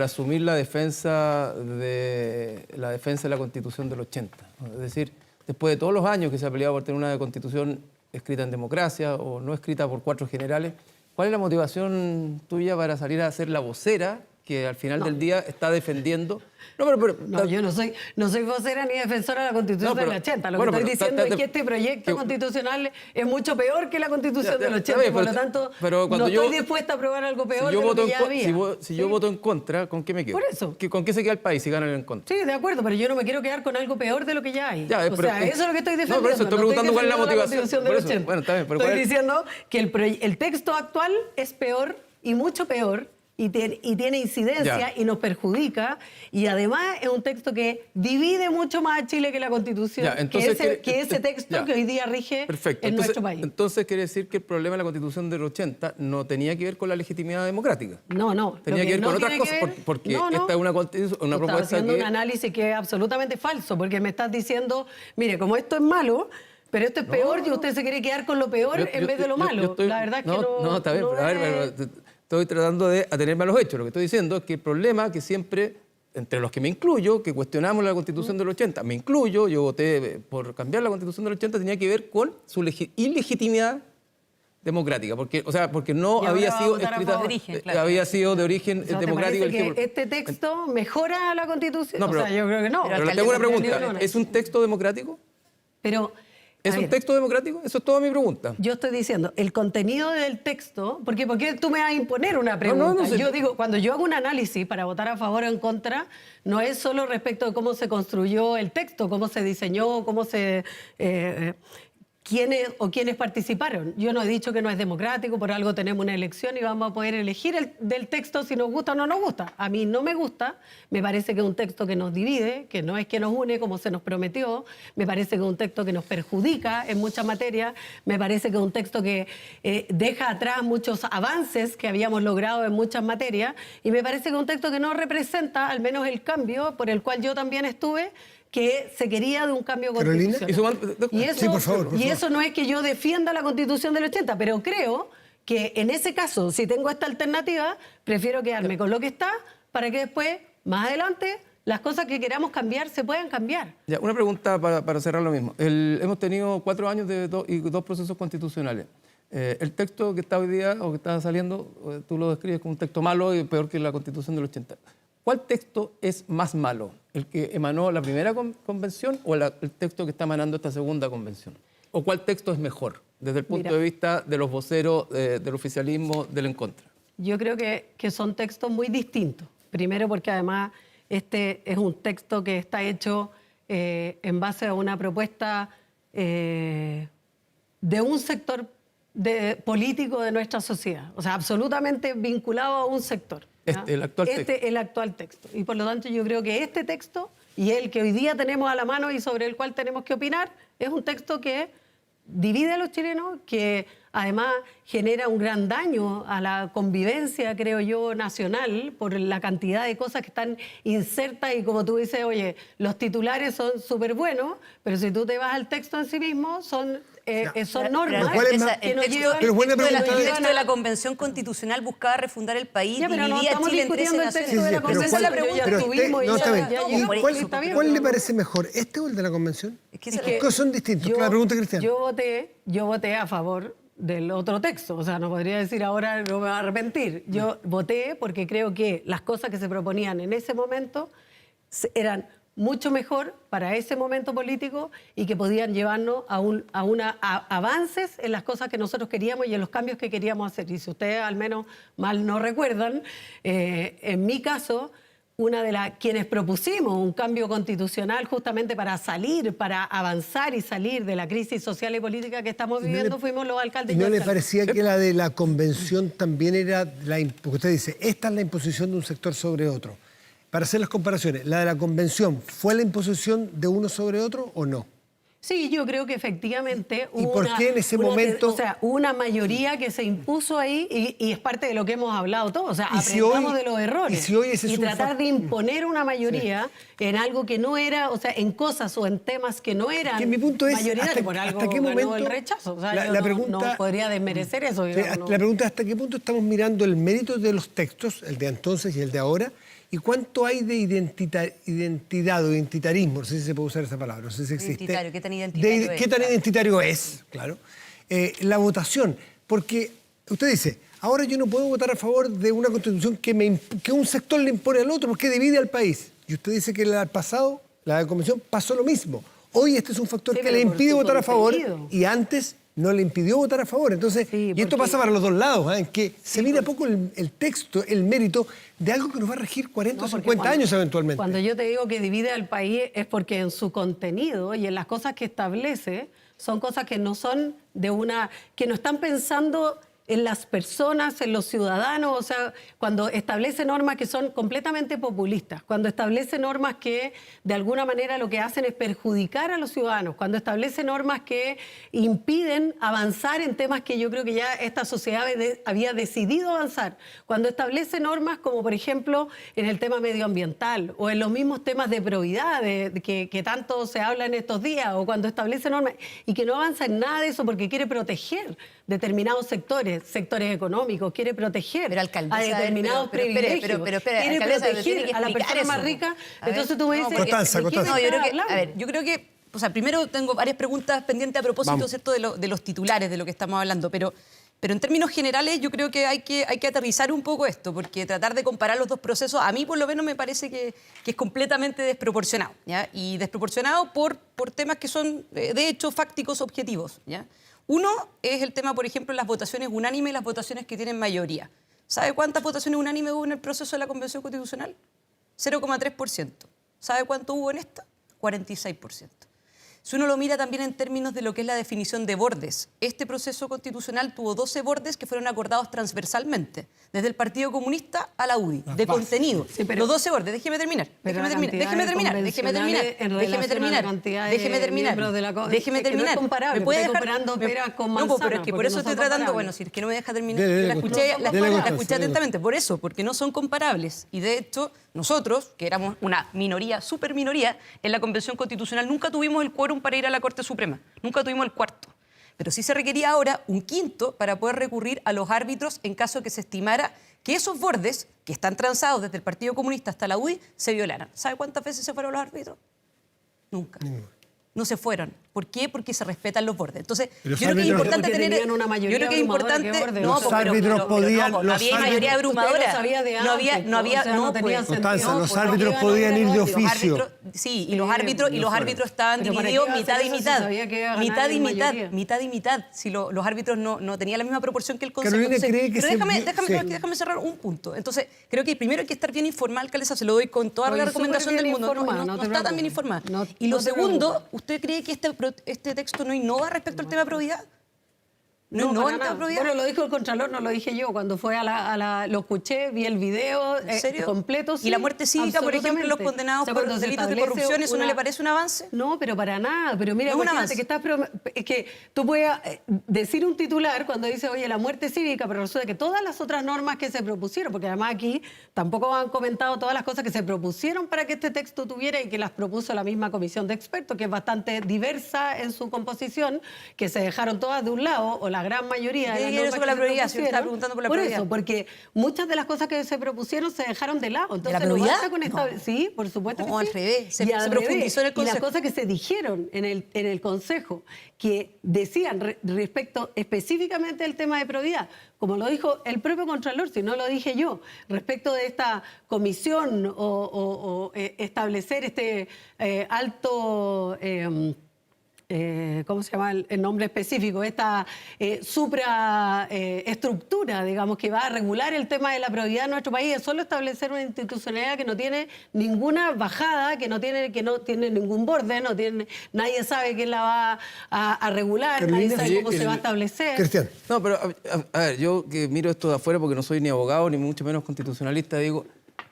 asumir la defensa de la Constitución del 80? Es decir, después de todos los años que se ha peleado por tener una Constitución escrita en democracia o no escrita por 4 generales, ¿cuál es la motivación tuya para salir a ser la vocera que al final del día está defendiendo? No, yo no soy vocera ni defensora de la Constitución del 80. Lo que estoy diciendo es que este proyecto constitucional es mucho peor que la Constitución del 80. Por lo tanto, no estoy dispuesta a aprobar algo peor de lo que ya había. Si yo voto en contra, ¿con qué me quedo? Por eso. ¿Con qué se queda el país si ganan en contra? Sí, de acuerdo, pero yo no me quiero quedar con algo peor de lo que ya hay. Ya, o sea, eso es lo que estoy defendiendo. No, por eso estoy preguntando cuál es la motivación. Del 80. Bueno, está bien, pero estoy diciendo que el texto actual es peor y mucho peor. Y tiene incidencia y nos perjudica, y además es un texto que divide mucho más a Chile que la Constitución, que ese texto que hoy día rige en nuestro país. Entonces quiere decir que el problema de la Constitución del 80 no tenía que ver con la legitimidad democrática. No. Tenía que ver con otras cosas, porque esta es una propuesta estás haciendo que... un análisis que es absolutamente falso, porque me estás diciendo, mire, como esto es malo, Pero esto es peor y usted se quiere quedar con lo peor en vez de lo malo. La verdad es que no... No, está bien, pero a ver, estoy tratando de atenerme a los hechos. Lo que estoy diciendo es que el problema que siempre, entre los que me incluyo, que cuestionamos la Constitución del 80, me incluyo, yo voté por cambiar la Constitución del 80, tenía que ver con su ilegitimidad democrática, porque no Y había ahora sido va a votar a escrita, favor. origen, claro. había sido de origen O sea, ¿te democrático. parece que este texto mejora la Constitución? No, pero- o sea, yo creo que no. Pero le tengo una pregunta. ¿Es un texto democrático? Pero, ¿Es a un ver, texto democrático? Eso es toda mi pregunta. yo estoy diciendo, el contenido del texto, ¿por qué tú me vas a imponer una pregunta? no sé. Yo digo, cuando yo hago un análisis para votar a favor o en contra, no es solo respecto de cómo se construyó el texto, cómo se diseñó, cómo se... quiénes participaron. Yo no he dicho que no es democrático, por algo tenemos una elección y vamos a poder elegir del texto si nos gusta o no nos gusta. A mí no me gusta, me parece que es un texto que nos divide, que no es que nos une como se nos prometió, me parece que es un texto que nos perjudica en muchas materias, me parece que es un texto que deja atrás muchos avances que habíamos logrado en muchas materias y me parece que es un texto que no representa al menos el cambio por el cual yo también estuve, que se quería de un cambio Carolina. constitucional. Y eso, Sí, por favor, por y favor. eso no es que yo defienda la Constitución del 80, pero creo que en ese caso, si tengo esta alternativa, prefiero quedarme con lo que está para que después, más adelante, las cosas que queramos cambiar se puedan cambiar. Ya, una pregunta para cerrar lo mismo. Hemos tenido 4 años y 2 procesos constitucionales. El texto que está hoy día o que está saliendo, tú lo describes como un texto malo y peor que la Constitución del 80. ¿Cuál texto es más malo? ¿El que emanó la primera convención o el texto que está emanando esta segunda convención? ¿O cuál texto es mejor desde el punto de vista de los voceros, del oficialismo, del en contra? Yo creo que son textos muy distintos. Primero porque además este es un texto que está hecho en base a una propuesta de un sector político de nuestra sociedad. O sea, absolutamente vinculado a un sector. ¿ya? El actual texto. El actual texto. Y por lo tanto yo creo que este texto y el que hoy día tenemos a la mano y sobre el cual tenemos que opinar es un texto que divide a los chilenos, que además genera un gran daño a la convivencia, creo yo, nacional, por la cantidad de cosas que están insertas y como tú dices, oye, los titulares son súper buenos, pero si tú te vas al texto en sí mismo, son normas ¿cuál es más- que nos El texto, llevan... Pero buena el texto pregunta. el texto de la Convención Constitucional buscaba refundar el país, Ya, pero no dividía a estamos Chile en 13 discutiendo el naciones. texto de la pero Convención, esa es la yo ya pregunta. pero estuvimos y no, está bien. ya ¿Y por cuál, eso, está bien, cuál pero le no- parece mejor, este o el de la convención? Es que Es esa- que Son distintos. yo- La pregunta, Cristian. Yo voté a favor del otro texto, o sea, no podría decir ahora no me voy a arrepentir. Yo voté porque creo que las cosas que se proponían en ese momento eran mucho mejor para ese momento político y que podían llevarnos a avances en las cosas que nosotros queríamos y en los cambios que queríamos hacer. Y si ustedes al menos mal no recuerdan, en mi caso, una de quienes propusimos un cambio constitucional justamente para avanzar y salir de la crisis social y política que estamos viviendo, fuimos los alcaldes. ¿Y no y le alcaldes. parecía que la de la convención también era, porque usted dice, esta es la imposición de un sector sobre otro? Para hacer las comparaciones, ¿la de la convención fue la imposición de uno sobre otro o no? Sí, yo creo que efectivamente ¿Y por qué en ese momento- o sea, una mayoría que se impuso ahí y es parte de lo que hemos hablado todos. O sea, Y si aprendamos hoy- de los errores. y si hoy ese es un tratar fac- de imponer una mayoría en algo que no era, o sea, en cosas o en temas que no eran Que mi punto es, mayoritarios. ¿hasta- Por algo hasta qué ganó momento- el rechazo. O sea, la yo pregunta- no podría desmerecer eso. Sí, digamos, ¿no? la pregunta es hasta qué punto estamos mirando el mérito de los textos, el de entonces y el de ahora, y cuánto hay de identidad o identitarismo, no sé si se puede usar esa palabra, no sé si existe. Identitario, ¿qué tan identitario es? ¿Qué tan identitario es? Claro. La votación, porque usted dice, ahora yo no puedo votar a favor de una constitución que un sector le impone al otro porque divide al país. Y usted dice que el pasado, la convención, pasó lo mismo. Hoy este es un factor Sí, que pero le por impide su votar a favor contenido. y antes no le impidió votar a favor. Entonces, Sí, y esto porque- pasa para los dos lados, en que se mira poco el texto, el mérito de algo que nos va a regir 40 No, o porque 50 años eventualmente. Cuando yo te digo que divide al país es porque en su contenido y en las cosas que establece son cosas que no son que no están pensando en las personas, en los ciudadanos, o sea, cuando establece normas que son completamente populistas, cuando establece normas que de alguna manera lo que hacen es perjudicar a los ciudadanos, cuando establece normas que impiden avanzar en temas que yo creo que ya esta sociedad había decidido avanzar, cuando establece normas como por ejemplo en el tema medioambiental o en los mismos temas de probidad que tanto se habla en estos días, o cuando establece normas y que no avanza en nada de eso porque quiere proteger determinados sectores económicos, quiere proteger a determinados privilegios, quiere proteger a la persona más rica. Entonces tú me dices... Constanza. No, yo creo que, o sea, primero tengo varias preguntas pendientes a propósito, ¿cierto?, de los titulares de lo que estamos hablando, pero en términos generales yo creo que hay que aterrizar un poco esto, porque tratar de comparar los dos procesos, a mí por lo menos me parece que es completamente desproporcionado, ¿ya? Y desproporcionado por temas que son, de hecho, fácticos objetivos, ¿ya? Uno es el tema, por ejemplo, las votaciones unánimes y las votaciones que tienen mayoría. ¿Sabe cuántas votaciones unánimes hubo en el proceso de la Convención Constitucional? 0,3%. ¿Sabe cuánto hubo en esta? 46%. Si uno lo mira también en términos de lo que es la definición de bordes, este proceso constitucional tuvo 12 bordes que fueron acordados transversalmente, desde el Partido Comunista a la UDI, de contenido. Sí, los 12 bordes, déjeme terminar. ¿Me puede dejar comparando peras con manzanas? No, pero es que por eso estoy tratando, bueno, si es que no me deja terminar, la escuché atentamente, por eso, porque no son comparables. Y de hecho, nosotros, que éramos una minoría, súper minoría, en la Convención Constitucional nunca tuvimos el quórum para ir a la Corte Suprema, nunca tuvimos el cuarto. Pero sí se requería ahora un quinto para poder recurrir a los árbitros en caso de que se estimara que esos bordes, que están transados desde el Partido Comunista hasta la UDI, se violaran. ¿Sabe cuántas veces se fueron los árbitros? Nunca. No se fueron. ¿Por qué? Porque se respetan los bordes. Entonces, yo creo que es importante tener... una mayoría yo creo que es importante... Los árbitros podían... No había mayoría abrumadora. Los árbitros podían ir de oficio. Sí, y los árbitros estaban divididos mitad y mitad. Mitad y mitad. Si los árbitros no tenían la misma proporción que el Consejo. Pero déjame cerrar un punto. Entonces, creo que primero hay que estar bien informada, alcaldesa, se lo doy con toda la recomendación del mundo. No está tan bien informada. Y lo segundo, ¿usted cree que este texto no innova respecto al tema de probidad? ¿No innova el tema de probidad? Bueno, lo dijo el Contralor, no lo dije yo. Cuando fue lo escuché, vi el video completo. Sí, ¿y la muerte cívica, por ejemplo, los condenados por delitos de corrupción, eso no le parece un avance? No, pero para nada. Pero mira, es que tú puedes decir un titular cuando dice, oye, la muerte cívica, pero resulta que todas las otras normas que se propusieron, porque además aquí tampoco han comentado todas las cosas que se propusieron para que este texto tuviera y que las propuso la misma comisión de expertos, que es bastante diversa en su composición, que se dejaron todas de un lado, o la gran mayoría de las normas que la prioridad, se preguntando por la prioridad. Por eso, porque muchas de las cosas que se propusieron se dejaron de lado. Entonces, ¿de la prioridad? Sí, por supuesto que sí. Al revés, se profundizó en el Consejo. Y las cosas que se dijeron en el Consejo, que decían respecto específicamente del tema de probidad, como lo dijo el propio Contralor, si no lo dije yo, respecto de esta comisión o establecer este alto... ¿cómo se llama el nombre específico? Esta supraestructura, digamos, que va a regular el tema de la probidad en nuestro país, es solo establecer una institucionalidad que no tiene ninguna bajada, que no tiene ningún borde, nadie sabe quién la va a regular, nadie sabe cómo se va a establecer. Cristian. No, pero a ver, yo que miro esto de afuera porque no soy ni abogado ni mucho menos constitucionalista, digo...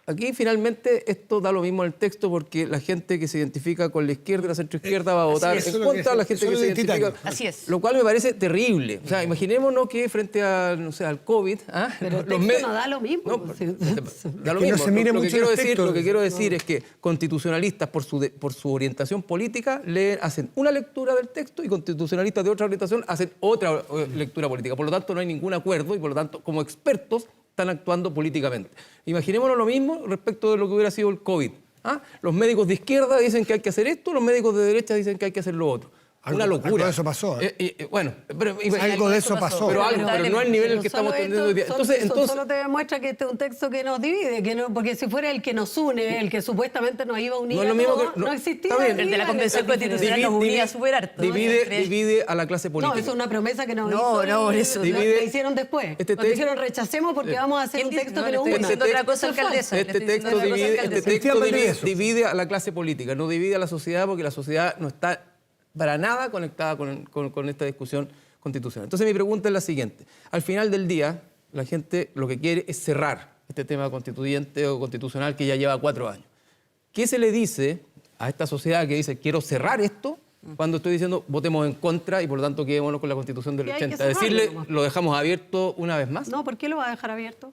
Aquí finalmente esto da lo mismo en el texto porque la gente que se identifica con la izquierda y la centroizquierda va a votar en contra de la gente que se identifica. Así es. Lo cual me parece terrible. O sea, imaginémonos que frente a, no sé, al COVID... Pero el texto no da lo mismo. No, da lo mismo. Lo que quiero decir es que constitucionalistas, por su orientación política, hacen una lectura del texto y constitucionalistas de otra orientación hacen otra lectura política. Por lo tanto, no hay ningún acuerdo y, por lo tanto, como expertos, están actuando políticamente. Imaginémonos lo mismo respecto de lo que hubiera sido el COVID. Los médicos de izquierda dicen que hay que hacer esto, los médicos de derecha dicen que hay que hacer lo otro. Una locura. Algo de eso pasó. Bueno, algo de eso pasó. Pero no al nivel en el que estamos teniendo hoy día. Entonces, solo te demuestra que este es un texto que nos divide, porque si fuera el que nos une, el que supuestamente nos iba a unir, no existía. El de la Convención Constitucional nos unía súper harto. Divide a la clase política. No, eso es una promesa que nos hizo. No, por eso. Lo hicieron después. Nos dijeron rechacemos porque vamos a hacer un texto que nos una. Otra cosa, alcaldesa. Este texto divide a la clase política, no divide a la sociedad porque la sociedad no está para nada conectada con esta discusión constitucional. Entonces mi pregunta es la siguiente. Al final del día, la gente lo que quiere es cerrar este tema constituyente o constitucional que ya lleva 4 años. ¿Qué se le dice a esta sociedad que dice quiero cerrar esto cuando estoy diciendo votemos en contra y por lo tanto quedémonos con la Constitución del Y hay que 80? cerrarlo Decirle nomás. lo dejamos abierto una vez más. No, ¿por qué lo va a dejar abierto?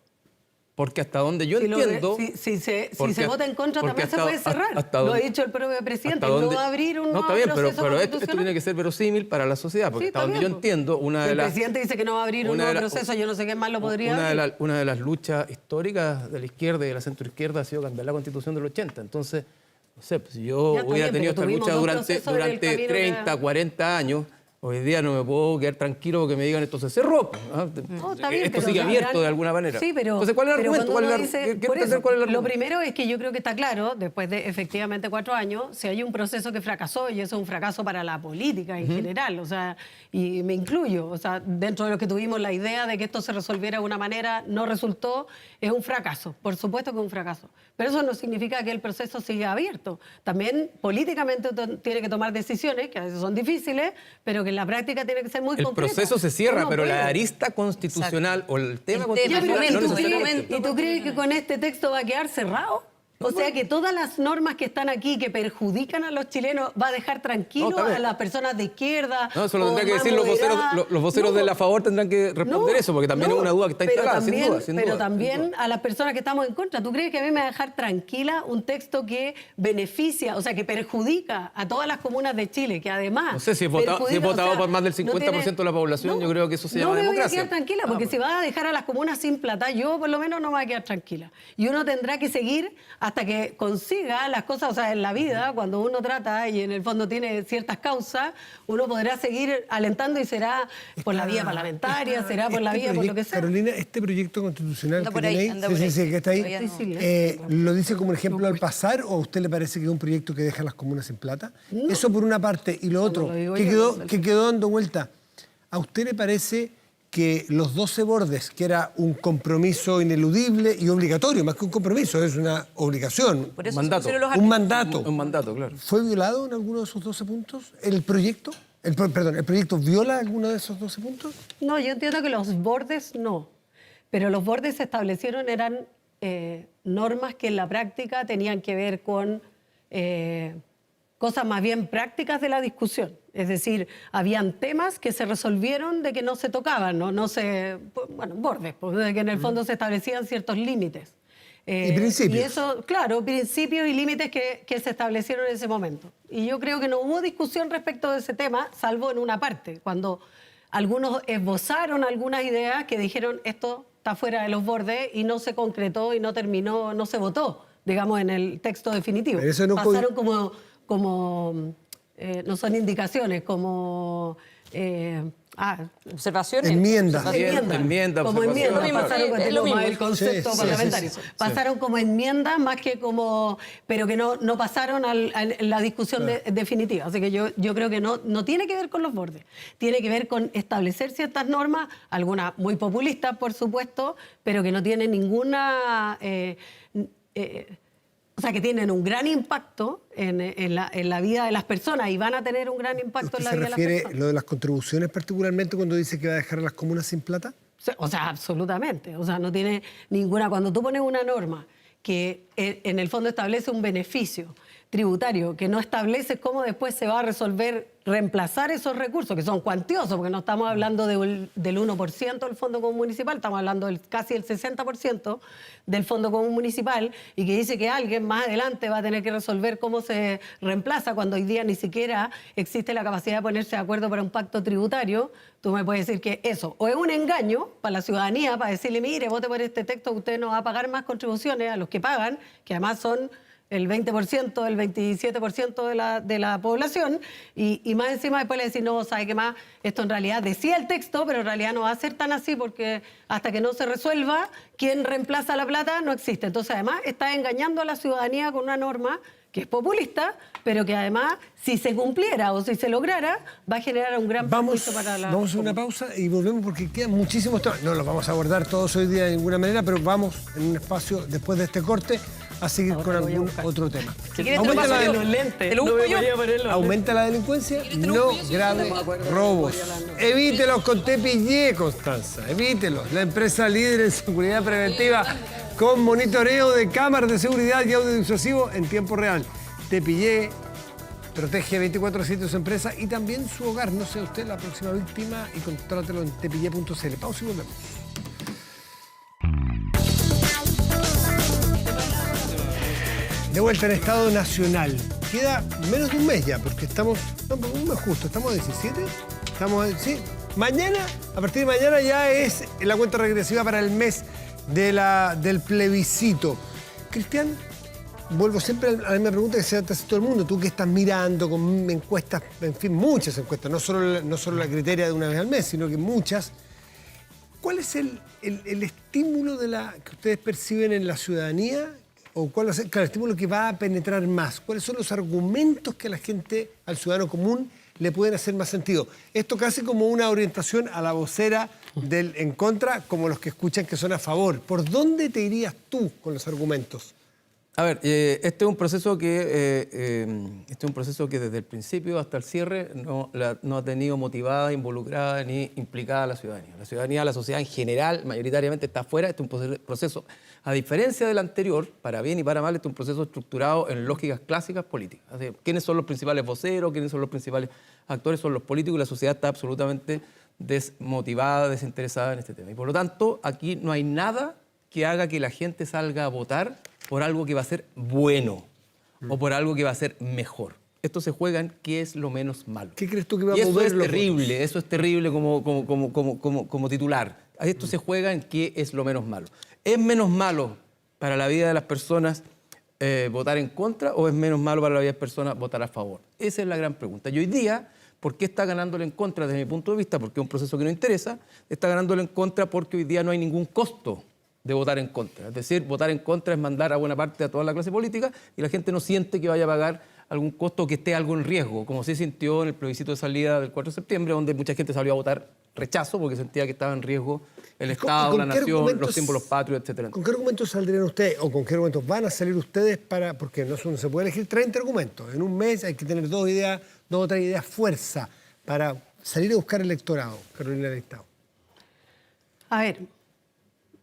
Porque hasta donde yo Si entiendo... si se porque- vota en contra porque también se hasta- puede cerrar. hasta Lo ha donde- dicho el propio presidente. hasta No donde- va a abrir un No, está nuevo bien, pero proceso esto constitucional. tiene que ser verosímil para la sociedad, porque Sí, hasta está donde bien, yo pues. entiendo, una Si de el las... presidente dice que no va a abrir un una de nuevo la- proceso, yo no sé qué más lo podría abrir. Una de las luchas históricas de la izquierda y de la centroizquierda ha sido cambiar la Constitución del 80. Entonces, no sé, pues si yo Ya está hubiera bien, tenido pero esta tuvimos lucha dos durante procesos en el camino 30, 40 años, hoy día no me puedo quedar tranquilo porque me digan esto se cerró. ¿Ah? No, está bien, Esto pero sigue ya abierto verán- de alguna manera. Sí, pero, Entonces, ¿cuál es el pero argumento? cuando ¿Cuál uno es el- dice- quiero por entender eso, cuál es el lo argumento. primero es que yo creo que está claro, después de efectivamente 4 años, si hay un proceso que fracasó, y eso es un fracaso para la política en general, o sea, y me incluyo, o sea, dentro de los que tuvimos la idea de que esto se resolviera de una manera, no resultó, es un fracaso, por supuesto que es un fracaso. Pero eso no significa que el proceso siga abierto. También políticamente tiene que tomar decisiones, que a veces son difíciles, pero que en la práctica tiene que ser muy El concretas. proceso se cierra, Uno pero la puede. arista constitucional o el tema El tema, Ya, pero constitucional el no momento, necesariamente. ¿y tú crees que con este texto va a quedar cerrado? O sea que todas las normas que están aquí que perjudican a los chilenos va a dejar tranquilos No, está bien. a las personas de izquierda. No, eso lo o tendrán que más decir los voceros, moderadas. los voceros No, de la favor tendrán que responder no, eso, porque también no, es una duda que está pero instalada, también, sin duda. Sin pero duda, también sin duda. a las personas que estamos en contra. ¿Tú crees que a mí me va a dejar tranquila un texto que beneficia, o sea, que perjudica a todas las comunas de Chile, que además... No sé si es votado, perjudica, por o sea, más del no 50% de la población, yo creo que eso se llama no democracia. me voy a quedar tranquila, porque si vas a dejar a las comunas sin plata, yo por lo menos no me voy a quedar tranquila. Y uno tendrá que seguir hasta que consiga las cosas, o sea, en la vida, cuando uno trata y en el fondo tiene ciertas causas, uno podrá seguir alentando y será por la vía parlamentaria, será por la vía, por lo que sea. Carolina, este proyecto constitucional Anda que por ahí, tiene anda sí, por sí, ahí. sí, que está ahí, Todavía no. Sí, sí, ¿lo dice como un ejemplo al pasar o a usted le parece que es un proyecto que deja a las comunas sin plata? Eso por una parte. Y lo otro, lo digo que yo, quedó dando vuelta, ¿a usted le parece que los 12 bordes, que era un compromiso ineludible y obligatorio, más que un compromiso, es una obligación, Por eso Mandato. se pusieron los un artículos. mandato, Un mandato, claro. ¿fue violado en alguno de esos 12 puntos el proyecto? Perdón, ¿el proyecto viola alguno de esos 12 puntos? No, yo entiendo que los bordes no, pero los bordes se establecieron, eran normas que en la práctica tenían que ver con cosas más bien prácticas de la discusión. Es decir, habían temas que se resolvieron de que no se tocaban, no se, bueno, bordes, pues, de que en el fondo se establecían ciertos límites. Y principios. Y eso, claro, principios y límites que se establecieron en ese momento. Y yo creo que no hubo discusión respecto de ese tema, salvo en una parte, cuando algunos esbozaron algunas ideas que dijeron esto está fuera de los bordes y no se concretó y no terminó, no se votó, digamos, en el texto definitivo. Pero eso no pasaron no son indicaciones, como... Observaciones. Enmiendas. Enmienda, como observación, enmiendas, claro. pasaron Es lo mismo. el concepto Sí, sí, parlamentario. sí, sí, sí. Pasaron como enmiendas más que como, pero que no pasaron a la discusión definitiva. Así que yo creo que no tiene que ver con los bordes, tiene que ver con establecer ciertas normas, algunas muy populistas, por supuesto, pero que no tienen ninguna... o sea, que tienen un gran impacto en la vida de las personas y van a tener un gran impacto ¿Usted en la se vida de las refiere personas. lo de las contribuciones particularmente cuando dice que va a dejar a las comunas sin plata? O sea, absolutamente. O sea, no tiene ninguna... Cuando tú pones una norma que en el fondo establece un beneficio tributario, que no establece cómo después se va a resolver reemplazar esos recursos, que son cuantiosos, porque no estamos hablando del 1% del Fondo Común Municipal, estamos hablando del casi el 60% del Fondo Común Municipal, y que dice que alguien más adelante va a tener que resolver cómo se reemplaza cuando hoy día ni siquiera existe la capacidad de ponerse de acuerdo para un pacto tributario. Tú me puedes decir que eso o es un engaño para la ciudadanía, para decirle, mire, vote por este texto, usted no va a pagar más contribuciones a los que pagan, que además son el 20%, el 27% de la población, y más encima después le decís, no, ¿sabe qué más? Esto en realidad decía el texto, pero en realidad no va a ser tan así porque hasta que no se resuelva quién reemplaza la plata no existe. Entonces además está engañando a la ciudadanía con una norma que es populista, pero que además, si se cumpliera o si se lograra, va a generar un gran perjuicio para la... Vamos a una pausa y volvemos porque quedan muchísimos temas. No los vamos a abordar todos hoy día de ninguna manera, pero vamos en un espacio después de este corte a seguir con algún otro tema. Si quieres te lo Aumenta paso la yo. de los lentes. Te lo busco yo. ¿Aumenta la delincuencia? No grave robos. Evítelos con Tepillé, Constanza. Evítelos. La empresa líder en seguridad preventiva con monitoreo de cámaras de seguridad y audio disuasivo en tiempo real. Tepillé protege 24/7 su empresa y también su hogar. No sea usted la próxima víctima y contrátelo en tepillé.cl. Pausa y volvemos. De vuelta en Estado Nacional. Queda menos de un mes ya, porque estamos... No, un mes justo. ¿Estamos a 17? Sí. Mañana, a partir de mañana ya es la cuenta regresiva para el mes del plebiscito. Cristian, vuelvo siempre a la misma pregunta que se te hace todo el mundo. Tú que estás mirando con encuestas, en fin, muchas encuestas, no solo la criteria de una vez al mes, sino que muchas. ¿Cuál es el estímulo que ustedes perciben en la ciudadanía? ¿O cuál va a ser, claro, el estímulo que va a penetrar más? ¿Cuáles son los argumentos que a la gente, al ciudadano común, le pueden hacer más sentido? Esto casi como una orientación a la vocera del en contra, como los que escuchan que son a favor. ¿Por dónde te irías tú con los argumentos? A ver, este es un proceso que desde el principio hasta el cierre no ha tenido motivada, involucrada ni implicada a la ciudadanía. La ciudadanía, la sociedad en general, mayoritariamente está afuera. Este es un proceso, a diferencia del anterior, para bien y para mal, este es un proceso estructurado en lógicas clásicas políticas. Así, ¿quiénes son los principales voceros? ¿Quiénes son los principales actores? Son los políticos y la sociedad está absolutamente desmotivada, desinteresada en este tema. Y por lo tanto, aquí no hay nada que haga que la gente salga a votar por algo que va a ser bueno o por algo que va a ser mejor. Esto se juega en qué es lo menos malo. ¿Qué crees tú que va a y mover los eso es terrible como titular. Esto se juega en qué es lo menos malo. ¿Es menos malo para la vida de las personas votar en contra o es menos malo para la vida de las personas votar a favor? Esa es la gran pregunta. Y hoy día, ¿por qué está ganándole en contra desde mi punto de vista? Porque es un proceso que no interesa. Está ganándole en contra porque hoy día no hay ningún costo de votar en contra. Es decir, votar en contra es mandar a buena parte a toda la clase política y la gente no siente que vaya a pagar algún costo, que esté algo en riesgo, como se sintió en el plebiscito de salida del 4 de septiembre, donde mucha gente salió a votar rechazo porque sentía que estaba en riesgo el Estado, la nación, los símbolos patrios, etc. ¿Con qué argumentos saldrían ustedes o con qué argumentos van a salir ustedes porque no se puede elegir 30 argumentos? En un mes hay que tener dos o tres ideas fuerza para salir a buscar electorado, Carolina Leistao. A ver,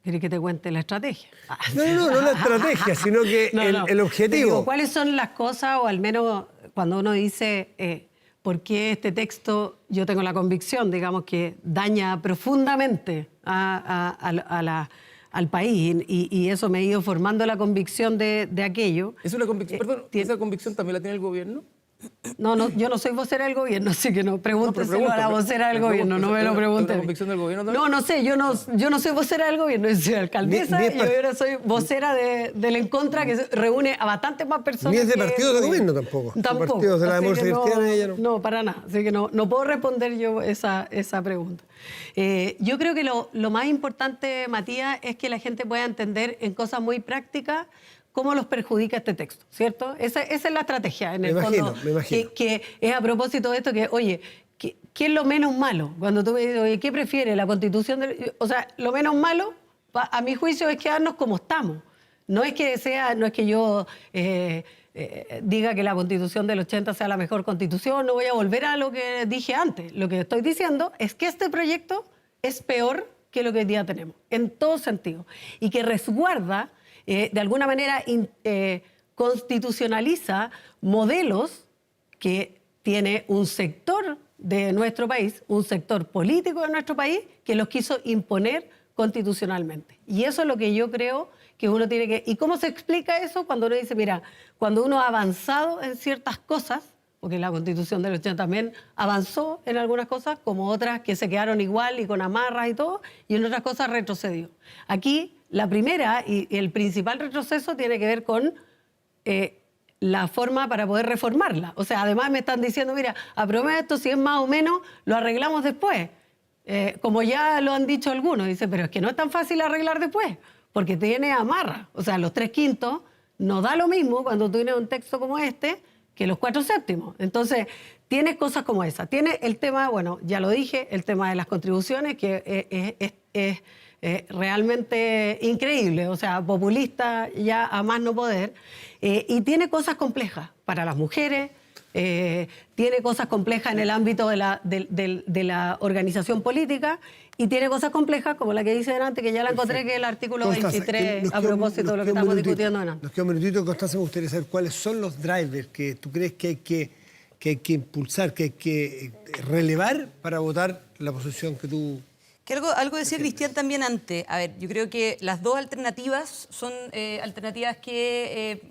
¿quieres que te cuente la estrategia? No la estrategia, sino que el objetivo. Te digo, ¿cuáles son las cosas, o al menos cuando uno dice por qué este texto, yo tengo la convicción, digamos, que daña profundamente al país y eso me ha ido formando la convicción de aquello. ¿Es una convicción? Perdón, ¿esa convicción también la tiene el gobierno? No, yo no soy vocera del gobierno, así que no, pregúnteselo a la vocera del gobierno, no me lo pregunten. ¿La convicción del gobierno también? No sé, yo no soy vocera del gobierno, yo soy alcaldesa y ahora soy vocera del En Contra, que reúne a bastantes más personas. Ni es de partido de gobierno tampoco. Tampoco. Partidos de la democracia cristiana, ella no. No, para nada, así que no puedo responder yo esa pregunta. Yo creo que lo más importante, Matías, es que la gente pueda entender en cosas muy prácticas cómo los perjudica este texto, ¿cierto? Esa es la estrategia, en el fondo. Me imagino. Que es a propósito de esto que, oye, ¿qué es lo menos malo? Cuando tú me dices, oye, ¿qué prefiere la Constitución? O sea, lo menos malo, a mi juicio, es quedarnos como estamos. No es que yo diga que la Constitución del 80 sea la mejor Constitución, no voy a volver a lo que dije antes. Lo que estoy diciendo es que este proyecto es peor que lo que hoy día tenemos, en todo sentido, y que resguarda de alguna manera constitucionaliza modelos que tiene un sector de nuestro país, un sector político de nuestro país, que los quiso imponer constitucionalmente. Y eso es lo que yo creo que uno tiene que... ¿Y cómo se explica eso? Cuando uno dice, mira, cuando uno ha avanzado en ciertas cosas, porque la Constitución del 80 también avanzó en algunas cosas, como otras que se quedaron igual y con amarras y todo, y en otras cosas retrocedió. Aquí la primera y el principal retroceso tiene que ver con la forma para poder reformarla. O sea, además me están diciendo, mira, aprobemos esto, si es más o menos, lo arreglamos después. Como ya lo han dicho algunos, dice, pero es que no es tan fácil arreglar después, porque tiene amarra. O sea, los 3/5 no da lo mismo cuando tú tienes un texto como este que los 4/7. Entonces, tienes cosas como esa. Tiene el tema, bueno, ya lo dije, el tema de las contribuciones, que es realmente increíble, o sea, populista ya a más no poder, y tiene cosas complejas para las mujeres, tiene cosas complejas en el ámbito de la organización política y tiene cosas complejas como la que dice delante, que ya la encontré, que es el artículo Constanza, 23, a propósito de lo que estamos discutiendo antes. Nos queda un minutito, Constanza, me gustaría saber cuáles son los drivers que tú crees que hay que impulsar, que hay que relevar para votar la posición que tú... Que algo decía Cristian también antes. A ver, yo creo que las dos alternativas son alternativas que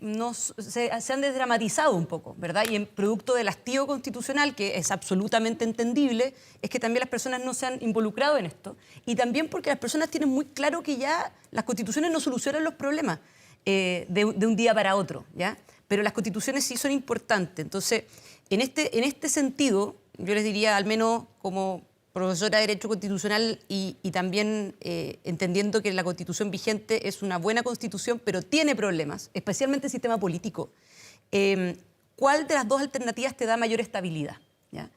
se han desdramatizado un poco, ¿verdad? Y en producto del hastío constitucional, que es absolutamente entendible, es que también las personas no se han involucrado en esto. Y también porque las personas tienen muy claro que ya las constituciones no solucionan los problemas de un día para otro, ¿ya? Pero las constituciones sí son importantes. Entonces, en este sentido, yo les diría, al menos como profesora de Derecho Constitucional y también entendiendo que la Constitución vigente es una buena Constitución, pero tiene problemas, especialmente el sistema político. ¿Cuál de las dos alternativas te da mayor estabilidad? ¿Ya?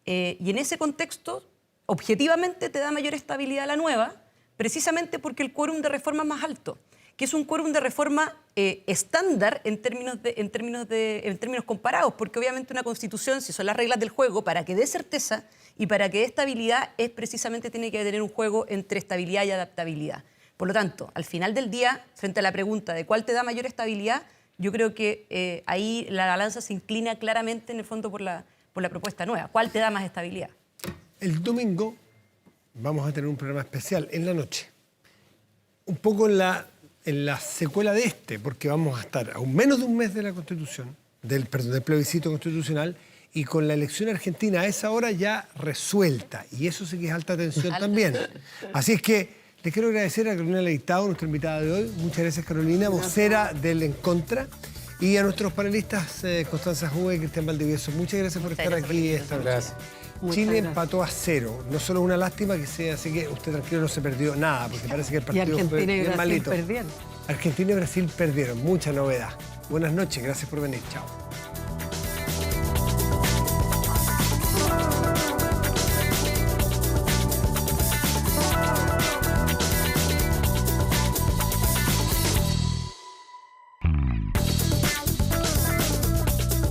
Y en ese contexto, objetivamente te da mayor estabilidad la nueva, precisamente porque el quórum de reforma es más alto, que es un quórum de reforma estándar en términos comparados, porque obviamente una Constitución, si son las reglas del juego, para que dé certeza y para que dé estabilidad, precisamente tiene que tener un juego entre estabilidad y adaptabilidad. Por lo tanto, al final del día, frente a la pregunta de cuál te da mayor estabilidad, yo creo que ahí la balanza se inclina claramente, en el fondo, por la propuesta nueva. ¿Cuál te da más estabilidad? El domingo vamos a tener un programa especial en la noche. Un poco en la secuela de porque vamos a estar a menos de un mes de la Constitución, del plebiscito constitucional, y con la elección argentina a esa hora ya resuelta. Y eso sí que es alta tensión también. Así es que les quiero agradecer a Carolina Leitao, nuestra invitada de hoy. Muchas gracias, Carolina, vocera del En Contra. Y a nuestros panelistas, Constanza Juve y Cristian Valdivieso. Muchas gracias por estar aquí esta noche. Gracias. Chile empató a 0. No solo una lástima que sea, así que usted tranquilo, no se perdió nada, porque parece que el partido fue bien malito. Perdieron. Argentina y Brasil perdieron. Mucha novedad. Buenas noches, gracias por venir. Chao.